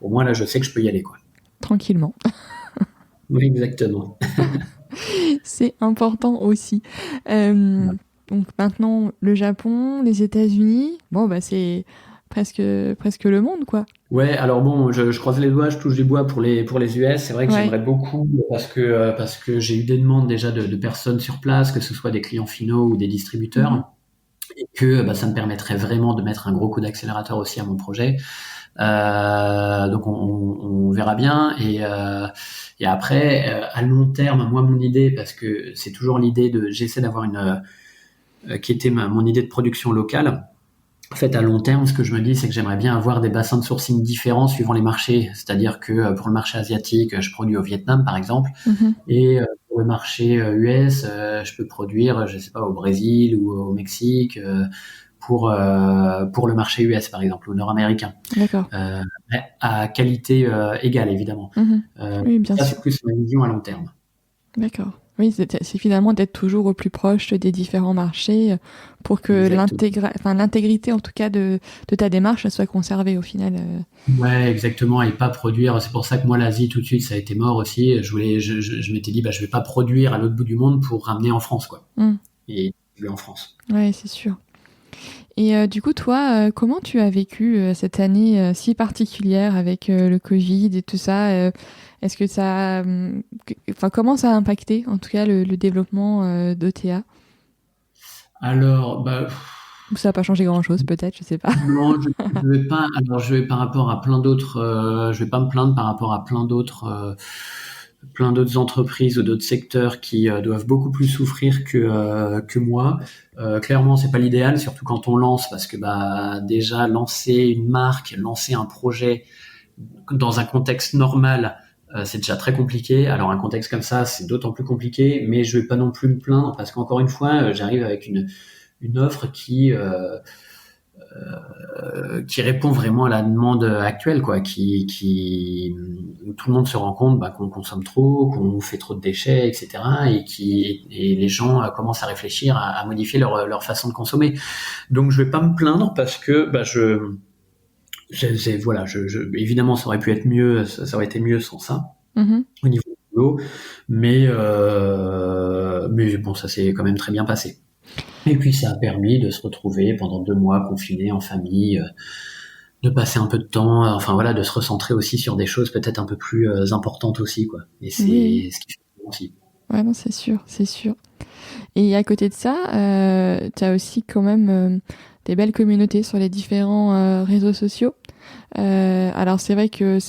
au moins là, je sais que je peux y aller, quoi. Tranquillement. Oui, exactement. C'est important aussi. Euh, donc maintenant, le Japon, les États-Unis, bon, bah c'est presque le monde, quoi. Ouais, alors bon, je croise les doigts, je touche du bois pour les US. C'est vrai que Ouais. j'aimerais beaucoup parce que j'ai eu des demandes déjà de personnes sur place, que ce soit des clients finaux ou des Mhm. distributeurs, et que ça me permettrait vraiment de mettre un gros coup d'accélérateur aussi à mon projet. Donc on verra bien. Et après, à long terme, moi mon idée, parce que c'est toujours l'idée j'essaie d'avoir qui était mon idée de production locale. En fait, à long terme, ce que je me dis, c'est que j'aimerais bien avoir des bassins de sourcing différents suivant les marchés. C'est-à-dire que pour le marché asiatique, je produis au Vietnam, par exemple, Mhm. et pour le marché US, je peux produire, je sais pas, au Brésil ou au Mexique, pour le marché US, par exemple, ou nord-américain, D'accord. mais à qualité égale, évidemment. Mhm. Oui, bien Ça, c'est sûr. plus ma vision à long terme. D'accord. Oui, c'est finalement d'être toujours au plus proche des différents marchés pour que Exactement. l'intégrité, en tout cas, de ta démarche soit conservée au final. Ouais, exactement, et pas produire. C'est pour ça que moi, l'Asie, tout de suite, ça a été mort aussi. Je m'étais dit, je vais pas produire à l'autre bout du monde pour ramener en France, quoi. Mm. Et je en France. Ouais, c'est sûr. Et du coup, toi, comment tu as vécu cette année si particulière avec le Covid et tout ça est-ce que enfin, comment ça a impacté, en tout cas, le développement d'OTA? Alors, Ou ça n'a pas changé grand-chose, peut-être, je sais pas. non, je vais pas. Alors, je vais par rapport à plein d'autres. Je vais pas me plaindre par rapport à plein d'autres entreprises ou d'autres secteurs qui doivent beaucoup plus souffrir que moi. Clairement, c'est pas l'idéal, surtout quand on lance, parce que déjà lancer une marque, lancer un projet dans un contexte normal, c'est déjà très compliqué. Alors un contexte comme ça, c'est d'autant plus compliqué, mais je vais pas non plus me plaindre parce qu'encore une fois, j'arrive avec une offre qui répond vraiment à la demande actuelle, quoi, où tout le monde se rend compte qu'on consomme trop, qu'on fait trop de déchets, etc., et les gens commencent à réfléchir à modifier leur façon de consommer. Donc je vais pas me plaindre parce que voilà, évidemment ça aurait pu être mieux, ça aurait été mieux sans ça Mhm. au niveau du boulot, mais bon, ça s'est quand même très bien passé. Et puis ça a permis de se retrouver pendant 2 mois confinés en famille, de passer un peu de temps, enfin voilà, de se recentrer aussi sur des choses peut-être un peu plus importantes aussi, quoi. Et Oui, c'est ce qui fait bien aussi. ouais, non, c'est sûr, c'est sûr. Et à côté de ça, tu as aussi quand même des belles communautés sur les différents réseaux sociaux. Alors c'est vrai que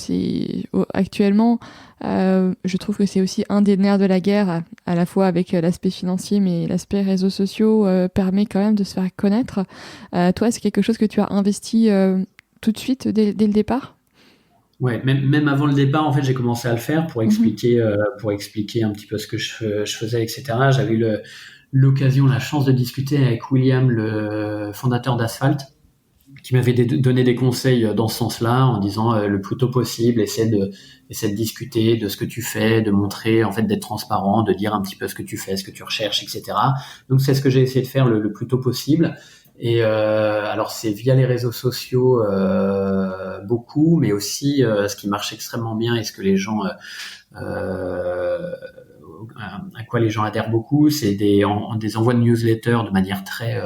actuellement, je trouve que c'est aussi un des nerfs de la guerre, à la fois avec l'aspect financier, mais l'aspect réseaux sociaux permet quand même de se faire connaître. Toi, c'est quelque chose que tu as investi tout de suite dès le départ? Ouais, même avant le départ, en fait, j'ai commencé à le faire Mhm. pour expliquer un petit peu ce que je faisais, etc. J'avais eu l'occasion, la chance de discuter avec William, le fondateur d'Asphalt, m'avait donné des conseils dans ce sens-là, en disant le plus tôt possible, essaie de discuter de ce que tu fais, de montrer, en fait, d'être transparent, de dire un petit peu ce que tu fais, ce que tu recherches, etc. Donc c'est ce que j'ai essayé de faire le plus tôt possible. Et alors c'est via les réseaux sociaux beaucoup, mais aussi ce qui marche extrêmement bien et ce que les gens à quoi les gens adhèrent beaucoup, c'est des envois de newsletters de manière très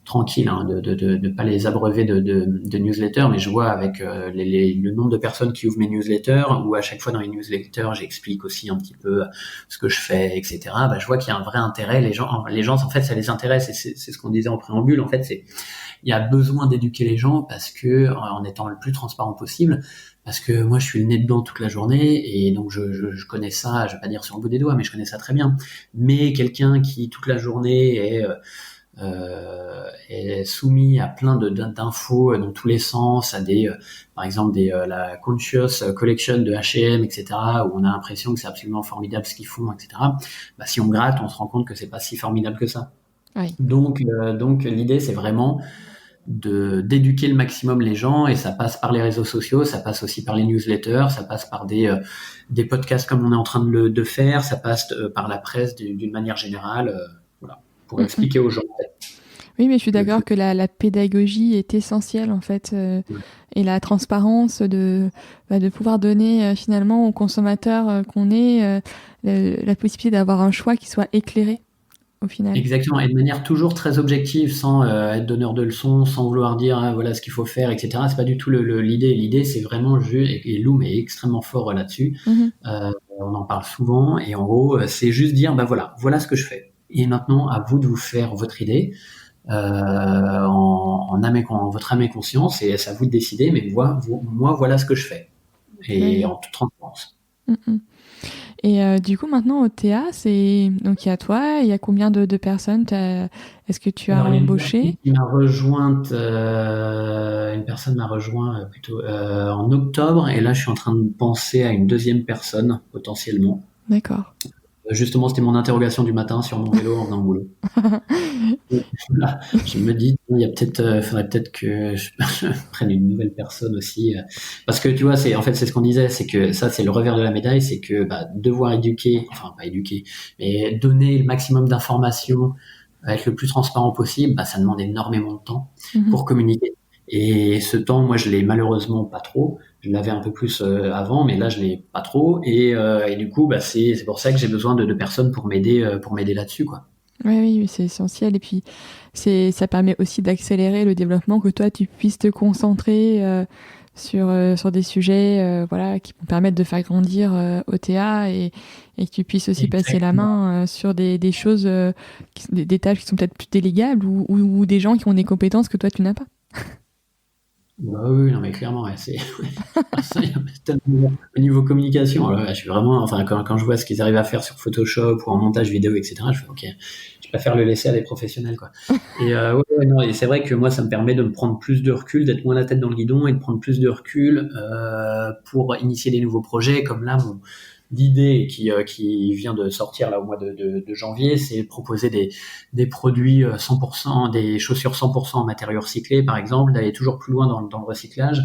tranquille, hein, de pas les abreuver de newsletters, mais je vois avec le nombre de personnes qui ouvrent mes newsletters, où à chaque fois dans les newsletters, j'explique aussi un petit peu ce que je fais, etc. Bah, je vois qu'il y a un vrai intérêt. Les gens, en fait, ça les intéresse, et c'est ce qu'on disait en préambule. En fait, il y a besoin d'éduquer les gens parce que, en étant le plus transparent possible, parce que moi, je suis le nez dedans toute la journée, et donc je connais ça, je vais pas dire sur le bout des doigts, mais je connais ça très bien. Mais quelqu'un qui toute la journée est soumis à plein d'infos dans tous les sens, à par exemple la Conscious Collection de H&M, etc., où on a l'impression que c'est absolument formidable ce qu'ils font, etc. Bah, si on gratte, on se rend compte que c'est pas si formidable que ça. Oui. Donc l'idée, c'est vraiment d'éduquer le maximum les gens, et ça passe par les réseaux sociaux, ça passe aussi par les newsletters, ça passe par des podcasts comme on est en train de faire, ça passe par la presse d'une manière générale, voilà, pour expliquer aux gens. Oui, mais je suis d'accord que la pédagogie est essentielle, en fait, et la transparence de pouvoir donner finalement aux consommateurs qu'on est la possibilité d'avoir un choix qui soit éclairé au final. Exactement, et de manière toujours très objective, sans être donneur de leçons, sans vouloir dire voilà ce qu'il faut faire, etc. C'est pas du tout l'idée. L'idée, c'est vraiment et Loom est extrêmement fort là-dessus. On en parle souvent, et en gros, c'est juste dire voilà ce que je fais. Et maintenant, à vous de vous faire votre idée en votre âme et conscience, et c'est à vous de décider. Mais moi, voilà ce que je fais, et en toute transparence. Et du coup, maintenant, au TA, donc il y a toi, il y a combien de personnes est-ce que tu as embauché? Une personne m'a rejoint plutôt en octobre, et là, je suis en train de penser à une deuxième personne, potentiellement. D'accord. Justement, c'était mon interrogation du matin sur mon vélo en venant au boulot. Là, je me dis, faudrait peut-être que je prenne une nouvelle personne aussi, parce que tu vois, c'est ce qu'on disait, c'est que ça, c'est le revers de la médaille, c'est que devoir pas éduquer, mais donner le maximum d'informations, être le plus transparent possible, ça demande énormément de temps pour communiquer. Et ce temps, moi, je l'ai malheureusement pas trop. Je l'avais un peu plus avant, mais là, je l'ai pas trop. Et du coup, c'est pour ça que j'ai besoin de personnes pour m'aider là-dessus, quoi. Oui, c'est essentiel. Et puis, ça permet aussi d'accélérer le développement, que toi, tu puisses te concentrer sur des sujets qui vont permettre de faire grandir OTA, et que tu puisses aussi passer la main sur des choses, des tâches qui sont peut-être plus délégables, ou des gens qui ont des compétences que toi, tu n'as pas. Oui, non, mais clairement, ouais, ça, au niveau communication, alors, je suis vraiment, quand je vois ce qu'ils arrivent à faire sur Photoshop ou en montage vidéo, etc., je fais ok, je préfère le laisser à des professionnels, quoi. Et non, et c'est vrai que moi, ça me permet de me prendre plus de recul, d'être moins la tête dans le guidon, et de prendre plus de recul pour initier des nouveaux projets, comme là, l'idée qui vient de sortir là au mois de janvier, c'est proposer des produits 100%, des chaussures 100% en matériaux recyclés, par exemple, d'aller toujours plus loin dans le recyclage,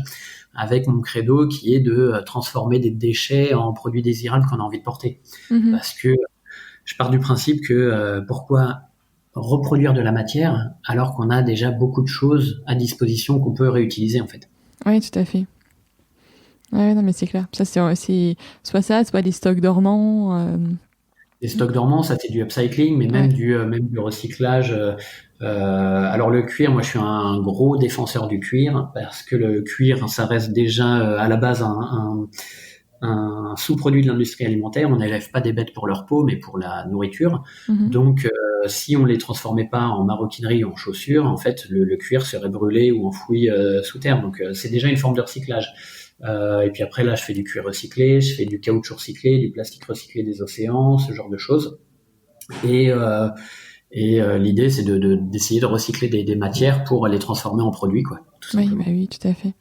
avec mon credo qui est de transformer des déchets en produits désirables qu'on a envie de porter. Parce que je pars du principe que pourquoi reproduire de la matière alors qu'on a déjà beaucoup de choses à disposition qu'on peut réutiliser, en fait. Oui, tout à fait. Ouais, non, mais c'est clair. Ça, c'est soit des stocks dormants. Les stocks dormants, ça c'est du upcycling, mais même du recyclage. Alors le cuir, moi je suis un gros défenseur du cuir, parce que le cuir, ça reste déjà à la base un sous-produit de l'industrie alimentaire. On n'élève pas des bêtes pour leur peau, mais pour la nourriture. Donc si on les transformait pas en maroquinerie ou en chaussures, en fait le cuir serait brûlé ou enfoui sous terre. Donc c'est déjà une forme de recyclage. Et puis après, là, je fais du cuir recyclé, je fais du caoutchouc recyclé, du plastique recyclé des océans, ce genre de choses. Et l'idée, c'est d'essayer de recycler des matières pour les transformer en produits, quoi. Tout simplement. Oui, tout à fait.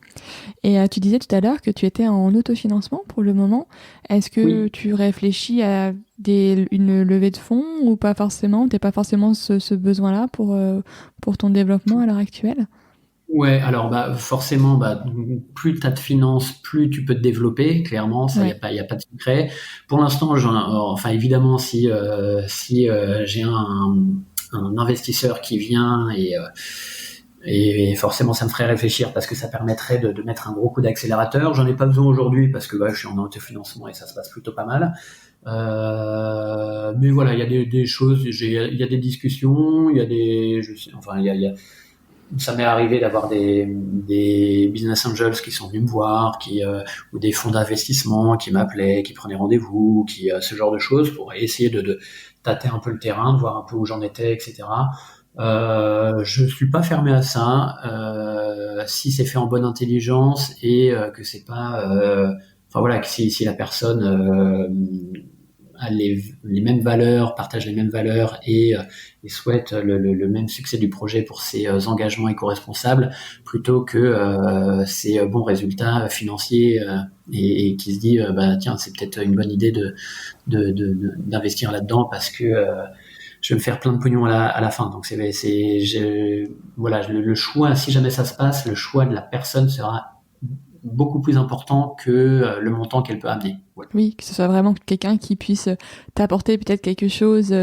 Et tu disais tout à l'heure que tu étais en autofinancement pour le moment. Est-ce que tu réfléchis à une levée de fonds, ou pas forcément? T'as pas forcément ce besoin-là pour ton développement à l'heure actuelle? Ouais, alors forcément, plus tu as de finances, plus tu peux te développer. Clairement, ça, Ouais. y a pas de secret. Pour l'instant, enfin évidemment, si j'ai un investisseur qui vient et forcément, ça me ferait réfléchir parce que ça permettrait de mettre un gros coup d'accélérateur. J'en ai pas besoin aujourd'hui parce que je suis en autofinancement et ça se passe plutôt pas mal. Mais voilà, il y a des choses, il y a des discussions, il y a des, je sais, enfin, ça m'est arrivé d'avoir des business angels qui sont venus me voir, ou des fonds d'investissement qui m'appelaient, qui prenaient rendez-vous, ce genre de choses pour essayer de tâter un peu le terrain, de voir un peu où j'en étais, etc. Je suis pas fermé à ça, si c'est fait en bonne intelligence et que c'est pas, enfin voilà, que si la personne a les mêmes valeurs, partage les mêmes valeurs et souhaite le même succès du projet pour ses engagements éco-responsables, plutôt que ses bons résultats financiers et qui se dit tiens, c'est peut-être une bonne idée d'investir là-dedans parce que je vais me faire plein de pognon à la fin. Donc voilà, le choix, si jamais ça se passe, le choix de la personne sera beaucoup plus important que le montant qu'elle peut amener. Voilà. Oui, que ce soit vraiment quelqu'un qui puisse t'apporter peut-être quelque chose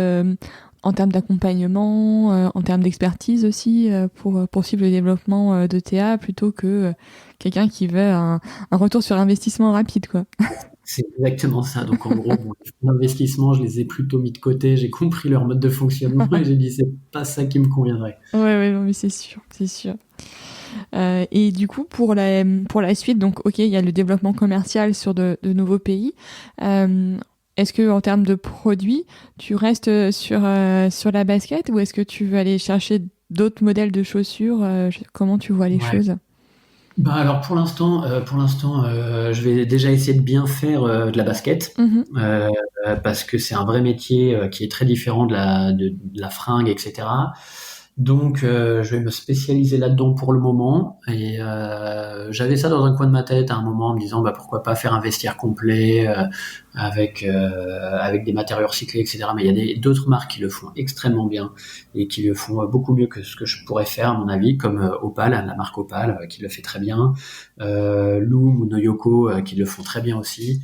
en termes d'accompagnement, en termes d'expertise aussi, pour poursuivre le développement de TA, plutôt que quelqu'un qui veut un retour sur investissement rapide, quoi. C'est exactement ça. Donc en gros, les fonds d'investissement, je les ai plutôt mis de côté. J'ai compris leur mode de fonctionnement et j'ai dit c'est pas ça qui me conviendrait. Ouais, ouais, non, mais c'est sûr, c'est sûr. Et du coup, pour la suite, donc, ok, il y a le développement commercial sur de nouveaux pays. Est-ce que en termes de produits, tu restes sur la basket ou est-ce que tu veux aller chercher d'autres modèles de chaussures? Comment tu vois les Ouais. choses? Alors pour l'instant, je vais déjà essayer de bien faire de la basket Mhm. euh, parce que c'est un vrai métier qui est très différent de la fringue, etc. Donc, je vais me spécialiser là-dedans pour le moment. Et j'avais ça dans un coin de ma tête à un moment, en me disant pourquoi pas faire un vestiaire complet avec des matériaux recyclés, etc. Mais il y a d'autres marques qui le font extrêmement bien et qui le font beaucoup mieux que ce que je pourrais faire, à mon avis, comme Opal, la marque Opal, qui le fait très bien, Loom ou Noyoko, qui le font très bien aussi.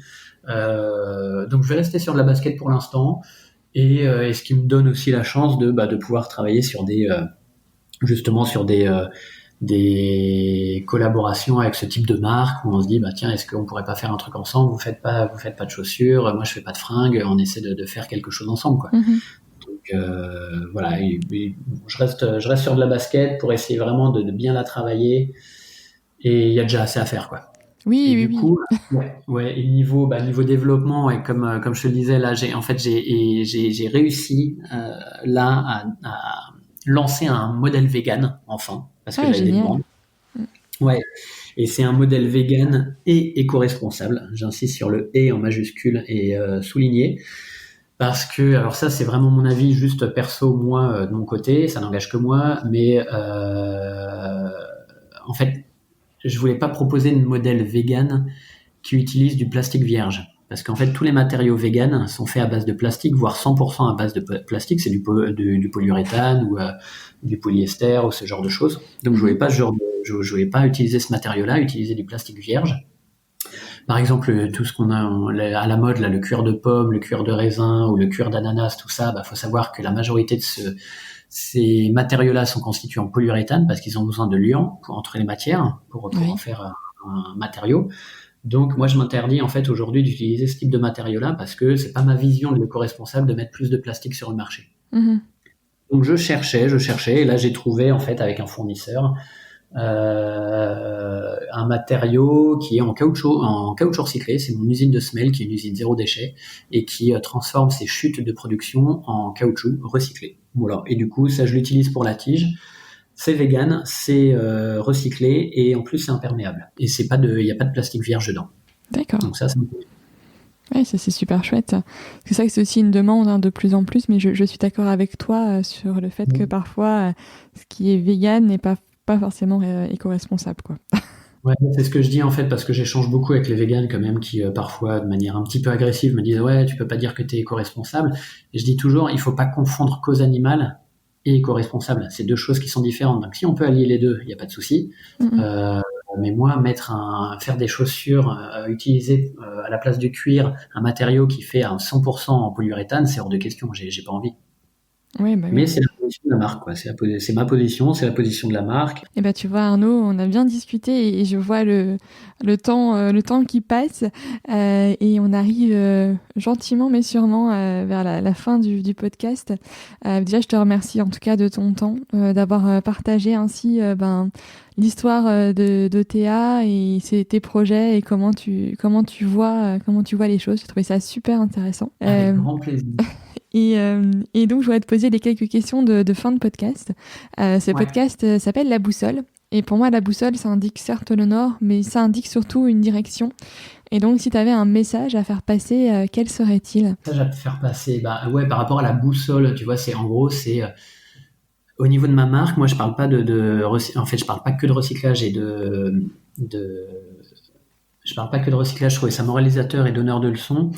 Donc, je vais rester sur de la basket pour l'instant. Et ce qui me donne aussi la chance de pouvoir travailler sur justement sur des collaborations avec ce type de marque où on se dit tiens, est-ce qu'on pourrait pas faire un truc ensemble, vous faites pas de chaussures, moi je fais pas de fringues, on essaie de faire quelque chose ensemble, quoi. Mhm. Donc voilà, et je reste sur de la basket pour essayer vraiment de bien la travailler, et il y a déjà assez à faire, quoi. Oui, Et oui, du oui. coup, ouais, et niveau développement, et comme je te le disais, là, j'ai réussi là à lancer un modèle vegan, enfin, parce que Ah, j'avais des génial. demandes. Ouais, et c'est un modèle vegan et éco-responsable. J'insiste sur le et en majuscule et souligné, parce que, alors ça, c'est vraiment mon avis juste perso, moi, de mon côté, ça n'engage que moi, mais en fait, je voulais pas proposer de modèle vegan qui utilise du plastique vierge. Parce qu'en fait, tous les matériaux véganes sont faits à base de plastique, voire 100% à base de plastique. C'est du polyuréthane ou du polyester ou ce genre de choses. Donc, Mhm. je voulais pas utiliser ce matériau-là, utiliser du plastique vierge. Par exemple, tout ce qu'on a à la mode, là, le cuir de pomme, le cuir de raisin ou le cuir d'ananas, tout ça, faut savoir que la majorité de ces matériaux-là sont constitués en polyuréthane parce qu'ils ont besoin de liant entre les matières pour en Oui. faire un matériau. Donc moi je m'interdis en fait aujourd'hui d'utiliser ce type de matériau-là parce que c'est pas ma vision de l'éco-responsable de mettre plus de plastique sur le marché. Mhm. Donc je cherchais, et là j'ai trouvé en fait avec un fournisseur un matériau qui est en caoutchouc recyclé. C'est mon usine de semelle qui est une usine zéro déchet et qui transforme ses chutes de production en caoutchouc recyclé. Voilà. Et du coup ça je l'utilise pour la tige. C'est vegan, c'est recyclé et en plus c'est imperméable. Et il n'y a pas de plastique vierge dedans. D'accord. Donc ça Ouais, ça c'est super chouette. C'est ça que c'est aussi une demande de plus en plus, mais je suis d'accord avec toi sur le fait que parfois ce qui est vegan n'est pas forcément éco-responsable, quoi. ouais, c'est ce que je dis en fait parce que j'échange beaucoup avec les végans quand même qui parfois de manière un petit peu agressive me disent ouais tu peux pas dire que tu es éco-responsable, et je dis toujours il faut pas confondre cause animale et éco-responsable. C'est deux choses qui sont différentes. Donc, si on peut allier les deux, il n'y a pas de souci. Mais moi, faire des chaussures, utiliser à la place du cuir un matériau qui fait à 100% en polyuréthane, c'est hors de question. J'ai pas envie. Oui, bah oui. Mais c'est la position de la marque, quoi. C'est ma position, c'est la position de la marque. Et tu vois, Arnaud, on a bien discuté et je vois le temps qui passe et on arrive gentiment mais sûrement vers la fin du podcast. Déjà, je te remercie en tout cas de ton temps, d'avoir partagé ainsi l'histoire d'OTA et tes projets et comment tu vois les choses. J'ai trouvé ça super intéressant. Avec grand plaisir. Et donc, je voudrais te poser les quelques questions de fin de podcast. Podcast s'appelle La Boussole. Et pour moi, la boussole, ça indique certes le nord, mais ça indique surtout une direction. Et donc, si tu avais un message à faire passer, quel serait-il ? Un message à faire passer, par rapport à la boussole, tu vois, c'est au niveau de ma marque, moi, je parle pas je parle pas que de recyclage je parle pas que de recyclage, je trouvais ça moralisateur et donneur de leçons.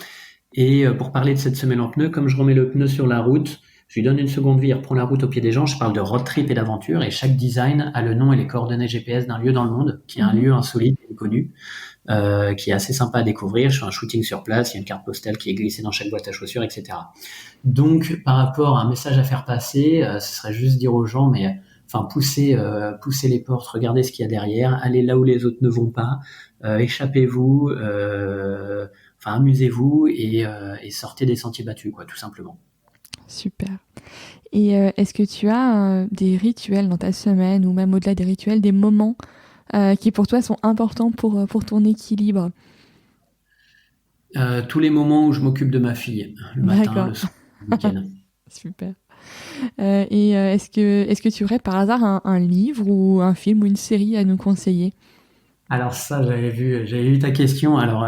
Et pour parler de cette semelle en pneu, comme je remets le pneu sur la route, je lui donne une seconde vie, il reprend la route au pied des gens, je parle de road trip et d'aventure, et chaque design a le nom et les coordonnées GPS d'un lieu dans le monde, qui est un lieu insolite et connu, qui est assez sympa à découvrir. Je fais un shooting sur place, il y a une carte postale qui est glissée dans chaque boîte à chaussures, etc. Donc, par rapport à un message à faire passer, ce serait juste dire aux gens, pousser les portes, regardez ce qu'il y a derrière, allez là où les autres ne vont pas, échappez-vous, amusez-vous et sortez des sentiers battus, quoi, tout simplement. Super. Et est-ce que tu as des rituels dans ta semaine ou même au-delà des rituels, des moments qui pour toi sont importants pour ton équilibre ? Tous les moments où je m'occupe de ma fille, le matin, le soir, le week-end. Super. Et est-ce que tu aurais par hasard un livre ou un film ou une série à nous conseiller ? Alors ça, j'avais vu ta question. Alors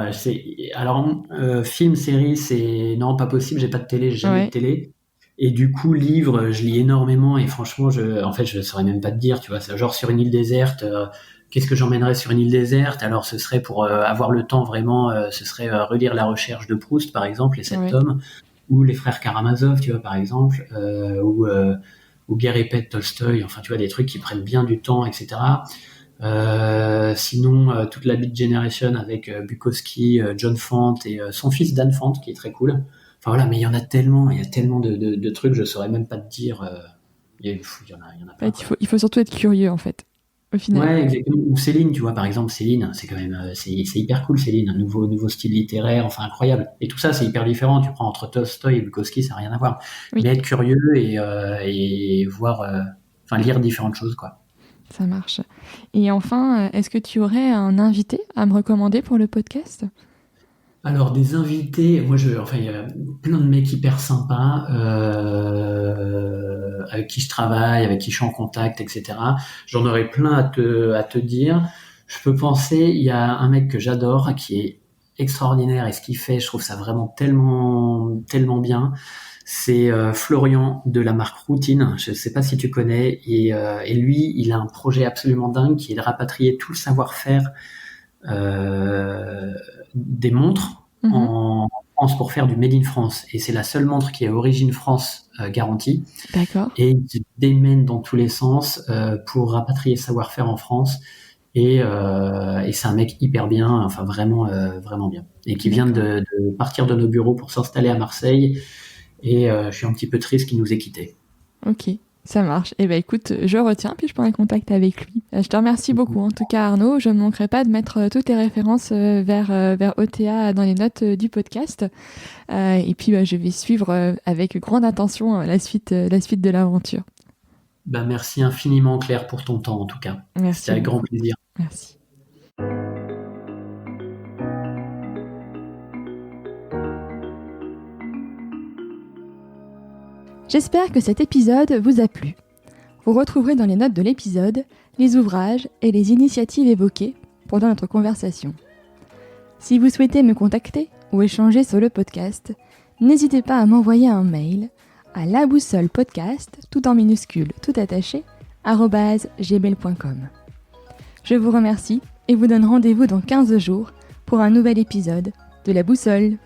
film, série, c'est non, pas possible. J'ai pas de télé, j'ai jamais de télé. Et du coup, livre, je lis énormément et franchement, je saurais même pas te dire. Tu vois, c'est genre sur une île déserte. Qu'est-ce que j'emmènerais sur une île déserte ? Alors, ce serait pour avoir le temps vraiment. Ce serait relire La Recherche de Proust, par exemple, les 7 tomes, ou les frères Karamazov, tu vois, par exemple, ou Guerre et paix de Tolstoï. Enfin, tu vois, des trucs qui prennent bien du temps, etc. Sinon, toute la Beat Generation avec Bukowski, John Fant et son fils Dan Fant, qui est très cool. Enfin voilà, mais il y a tellement de trucs, je saurais même pas te dire. Il y en a plein. Il faut surtout être curieux en fait, au final. Ouais, exactement. Ou Céline, tu vois, par exemple, Céline, c'est quand même, c'est hyper cool, Céline, un nouveau style littéraire, enfin incroyable. Et tout ça, c'est hyper différent. Tu prends entre Tolstoï et Bukowski, ça n'a rien à voir. Mais être curieux et voir, lire différentes choses, quoi. Ça marche. Et enfin, est-ce que tu aurais un invité à me recommander pour le podcast ? Alors, des invités, il y a plein de mecs hyper sympas avec qui je travaille, avec qui je suis en contact, etc. J'en aurais plein à te dire. Je peux penser, il y a un mec que j'adore, qui est extraordinaire, et ce qu'il fait, je trouve ça vraiment tellement, tellement bien. C'est Florian de la marque Routine. Je ne sais pas si tu connais. Et lui, il a un projet absolument dingue qui est de rapatrier tout le savoir-faire des montres en France pour faire du Made in France. Et c'est la seule montre qui est origine France garantie. D'accord. Et il se démène dans tous les sens pour rapatrier le savoir-faire en France. Et c'est un mec hyper bien, enfin vraiment bien. Et qui vient de partir de nos bureaux pour s'installer à Marseille. Et je suis un petit peu triste qu'il nous ait quittés. Ok, ça marche. Eh ben écoute, je retiens, puis je prends un contact avec lui. Je te remercie beaucoup. En tout cas, Arnaud, je ne manquerai pas de mettre toutes tes références vers OTA dans les notes du podcast. Et puis, je vais suivre avec grande attention la suite de l'aventure. Merci infiniment, Claire, pour ton temps, en tout cas. Merci. C'était avec grand plaisir. Merci. J'espère que cet épisode vous a plu. Vous retrouverez dans les notes de l'épisode les ouvrages et les initiatives évoquées pendant notre conversation. Si vous souhaitez me contacter ou échanger sur le podcast, n'hésitez pas à m'envoyer un mail à laboussolepodcast, tout en minuscules, tout attaché, @gmail.com. Je vous remercie et vous donne rendez-vous dans 15 jours pour un nouvel épisode de La Boussole.